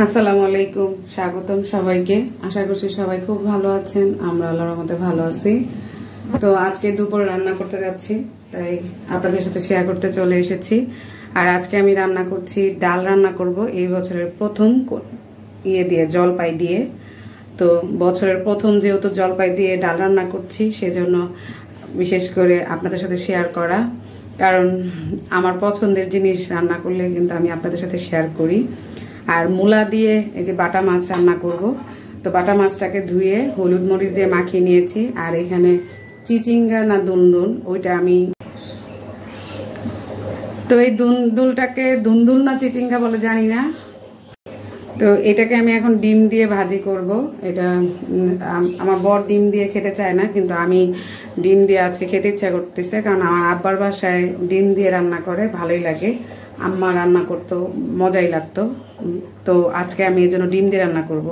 আসসালামু আলাইকুম, স্বাগতম সবাইকে। আশা করছি সবাই খুব ভালো আছেন। আমরা আল্লাহর রহমতে ভালো আছি। তো আজকে দুপুর রান্না করতে যাচ্ছি, তাই আপনাদের সাথে শেয়ার করতে চলে এসেছি। আর আজকে আমি রান্না করছি, ডাল রান্না করব এই বছরের প্রথম জলপাই দিয়ে। তো বছরের প্রথম যেহেতু জলপাই দিয়ে ডাল রান্না করছি, সেজন্য বিশেষ করে আপনাদের সাথে শেয়ার করা। কারণ আমার পছন্দের জিনিস রান্না করলে কিন্তু আমি আপনাদের সাথে শেয়ার করি। আর মূলা দিয়ে এই যে বাটা মাছ রান্না করব। তো বাটা মাছটাকে ধুয়ে হলুদ মরিচ দিয়ে মাখিয়ে নিয়েছি। আর এখানে চিচিঙ্গা না দুলদুল, ওইটা আমি তো এই দুলদুলটাকে দুলদুল না চিচিঙ্গা বলে জানি না। তো এটাকে আমি এখন ডিম দিয়ে ভাজি করব। এটা আমার বর ডিম দিয়ে খেতে চায় না, কিন্তু আমি ডিম দিয়ে আজকে খেতে ইচ্ছা করতেছে, কারণ আমার আব্বার বাসায় ডিম দিয়ে রান্না করে, ভালোই লাগে। আম্মা রান্না করতো, মজাই লাগতো। তো আজকে আমি এই জন্য ডিম দিয়ে রান্না করব।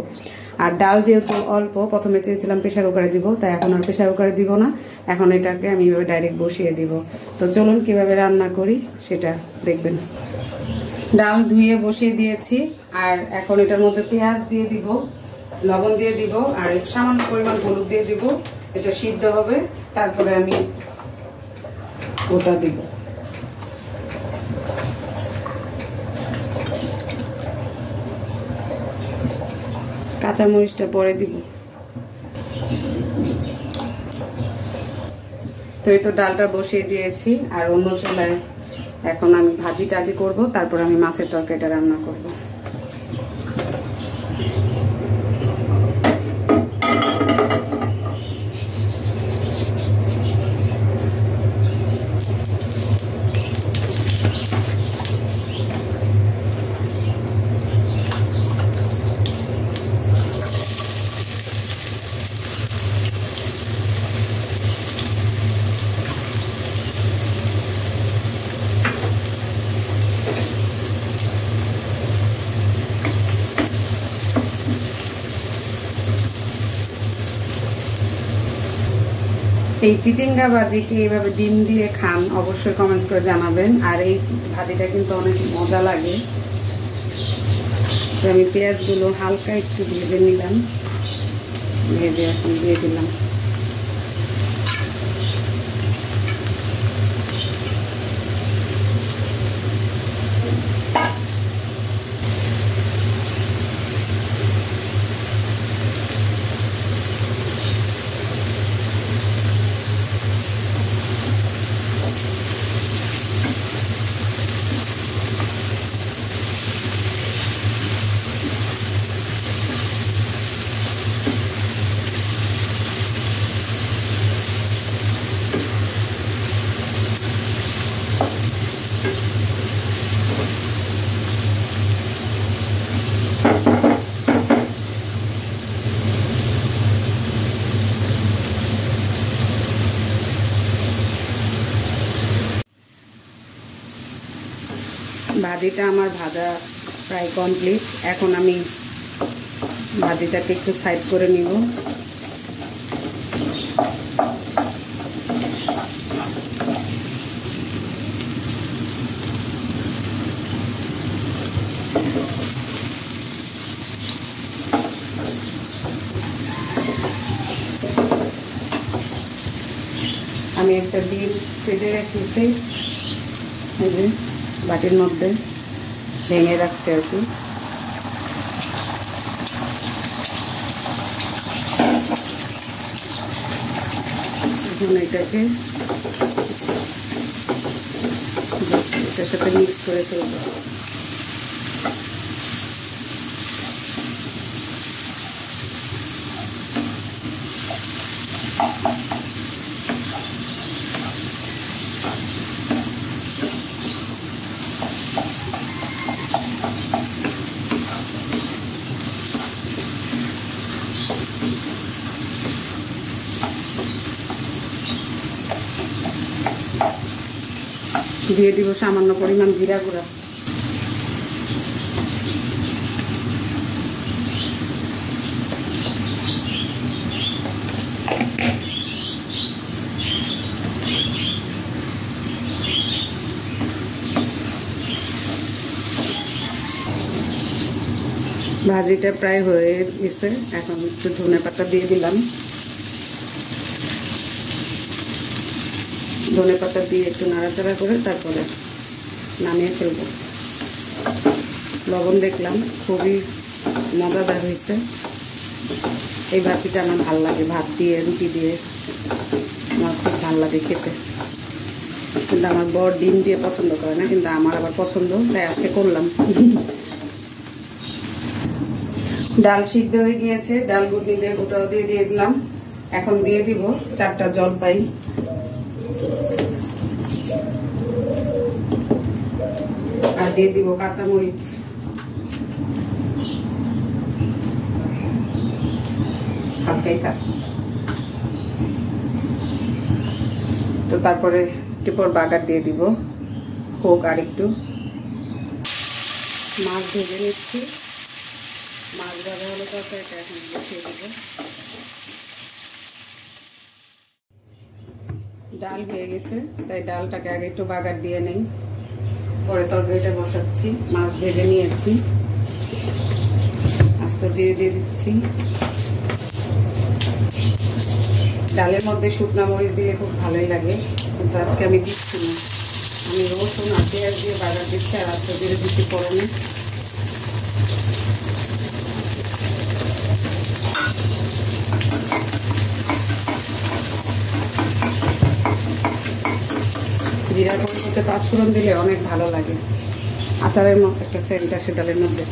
আর ডাল যেহেতু অল্প, প্রথমে চেয়েছিলাম প্রেশার কুকারে দিব, তাই এখন আর প্রেশার কুকারে দিব না। এখন এটাকে আমি এভাবে ডাইরেক্ট বসিয়ে দিব। তো চলুন কিভাবে রান্না করি সেটা দেখবেন। ডাল ধুয়ে বসিয়ে দিয়েছি। আর এখন এটার মধ্যে পেঁয়াজ দিয়ে দিব, লবণ দিয়ে দিব, আর সামান্য পরিমাণ হলুদ দিয়ে দিব। এটা সিদ্ধ হবে, তারপরে আমি ওটা দিব। কাঁচামরিচটা পরে দিব। তো এই তো ডালটা বসিয়ে দিয়েছি। আর অন্য চুলায় এখন আমি ভাজিটা আগে করবো, তারপর আমি মাছের তরকারিটা রান্না করব। এই চিচিঙ্গা ভাজিকে এইভাবে ডিম দিয়ে খান, অবশ্যই কমেন্টস করে জানাবেন। আর এই ভাজিটা কিন্তু অনেক মজা লাগে। তো আমি পেঁয়াজগুলো হালকা একটু ভেজে নিলাম, ভেজে এখন দিয়ে দিলাম। ভাজিটা আমার ভাজা প্রায় কমপ্লিট। এখন আমি ভাজিটাকে একটু সাইড করে নিব। আমি একটা ডিম ফেটে রেখেছি, বাটির মধ্যে ভেঙে রাখছি আর কি। এখন এটাকে এটার সাথে মিক্স করে ফেলবো। দিয়ে দিব সামান্য পরিমাণ জিরা গুঁড়া। ভাজিটা প্রায় হয়ে গেছে, এখন একটু ধনেপাতা দিয়ে দিলাম। ধনেপাতা দিয়ে একটু নাড়াচাড়া করে তারপরে নামিয়ে ফেলবো। লবণ দেখলাম, খুবই মজাদার হয়েছে। এই ভাজিটা আমার ভালো লাগে, ভাত দিয়ে রুটি দিয়ে আমার খুব ভালো লাগে খেতে। কিন্তু আমার বর ডিম দিয়ে পছন্দ করে না, কিন্তু আমার আবার পছন্দ, তাই আজকে করলাম। ডাল সিদ্ধ হয়ে গিয়েছে, ডাল গুটি দিয়ে গোটাও দিয়ে দিলাম। এখন দিয়ে দিব 4টা জলপাই। আর দিয়ে দিব কাঁচামরিচ। হালকাই থাক। তো তারপরে টিপর বাগার দিয়ে দিব, হোক আর একটু। মাছ ভেজে নিচ্ছি, মাছ ভাজা হলো তরকারিটা এখন বসিয়ে দেব। ডাল হয়ে গেছে, তাই ডালটাকে আগে একটু বাগার দিয়ে নেই, পরে তরকারিটা বসাচ্ছি। মাছ ভেজে নিয়েছি, আস্ত জিরে দিয়ে দিচ্ছি। ডালের মধ্যে শুকনো মরিচ দিলে খুব ভালোই লাগে, কিন্তু আজকে আমি দিচ্ছি না। আমি রসুন আর পেঁয়াজ দিয়ে বাগার দিচ্ছি, আর আস্ত জিরে দিচ্ছি পরনে। জিরা পরিবর্তে পাঁচফোড়ন দিলে অনেক ভালো লাগে, আচারের মতো একটা সেন্ট আসে ডালের মধ্যে।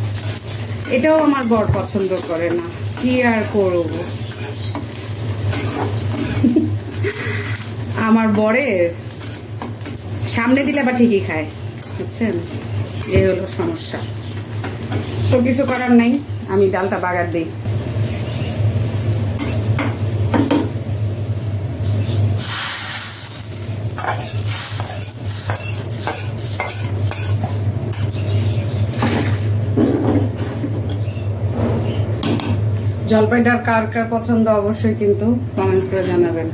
এটাও আমার বর পছন্দ করে না, কি আর করব। আমার বরের সামনে দিলে আবার ঠিকই খায়, বুঝছেন? এই হলো সমস্যা। তো কিছু করার নাই, আমি ডালটা বাগার দিই। জলপাই ডাল কার কার পছন্দ অবশ্যই কিন্তু কমেন্টস করে জানাবেন।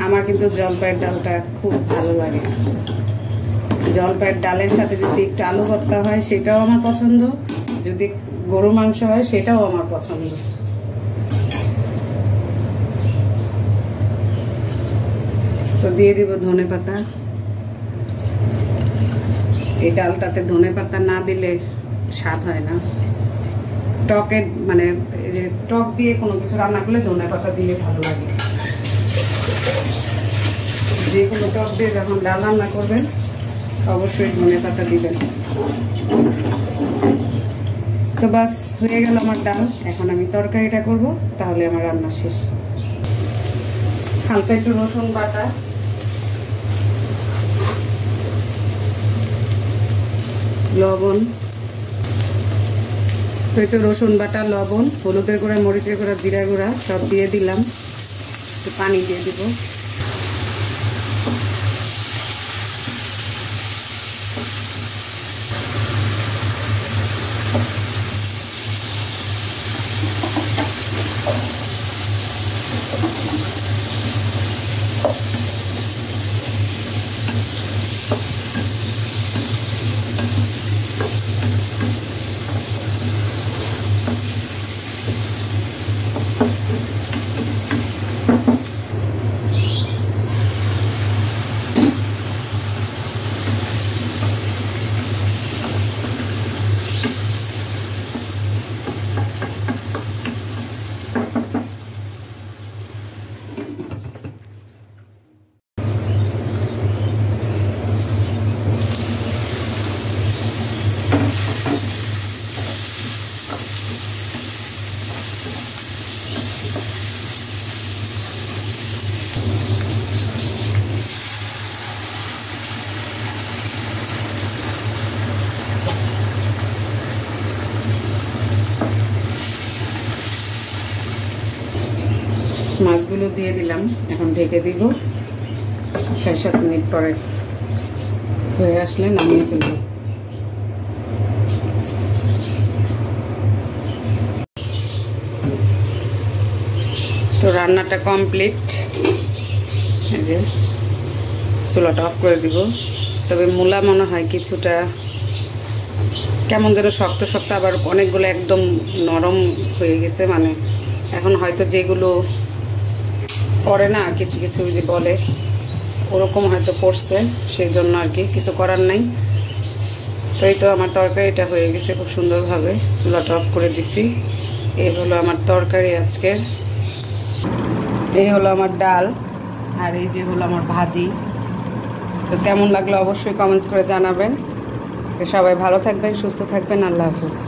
আমার কিন্তু জলপাইয়ের ডালটা খুব ভালো লাগে। জলপাইয়ের ডালের সাথে যদি একটু আলু ভর্তা হয় সেটাও আমার পছন্দ, যদি গরু মাংস হয় সেটাও আমার পছন্দ। তো দিয়ে দিব ধনেপাতা। এই ডালটাতে ধনেপাতা না দিলে স্বাদ হয় না। টকের মানে টক দিয়ে কোনো কিছু রান্না করলে ধনেপাতা দিলে ভালো লাগে। যে কোনো টক দিয়ে যখন ডাল রান্না করবেন অবশ্যই ধনেপাতা দিবেন। তো বাস হয়ে গেল আমার ডাল। এখন আমি তরকারিটা করব, তাহলে আমার রান্না শেষ। হালকা একটু রসুন বাটা, লবণ, তো একটু রসুন বাটা, লবণ, হলুদের গুঁড়া, মরিচের গুঁড়া, জিরা গুঁড়া সব দিয়ে দিলাম। একটু পানি দিয়ে দিব। মাছগুলো দিয়ে দিলাম, এখন ঢেকে দিব। 6-7 মিনিট পরে হয়ে আসলে নামিয়ে ফেলব। তো রান্নাটা কমপ্লিট। এই যে চুলাটা অফ করে দিব। তবে মূলা মনে হয় কিছুটা কেমন যেন শক্ত শক্ত, আবার অনেকগুলো একদম নরম হয়ে গেছে। মানে এখন হয়তো যেগুলো পড়ে না, কিছু কিছু যে বলে ওরকম হয়তো পড়ছে, সেই জন্য আর কি কিছু করার নাই। তো এই তো আমার তরকারিটা হয়ে গেছে খুব সুন্দরভাবে, চুলাটা অফ করে দিছি। এই হলো আমার তরকারি আজকের, এই হলো আমার ডাল, আর এই যে হলো আমার ভাজি। তো কেমন লাগলো অবশ্যই কমেন্টস করে জানাবেন। সবাই ভালো থাকবেন, সুস্থ থাকবেন, আল্লাহ হাফেজ।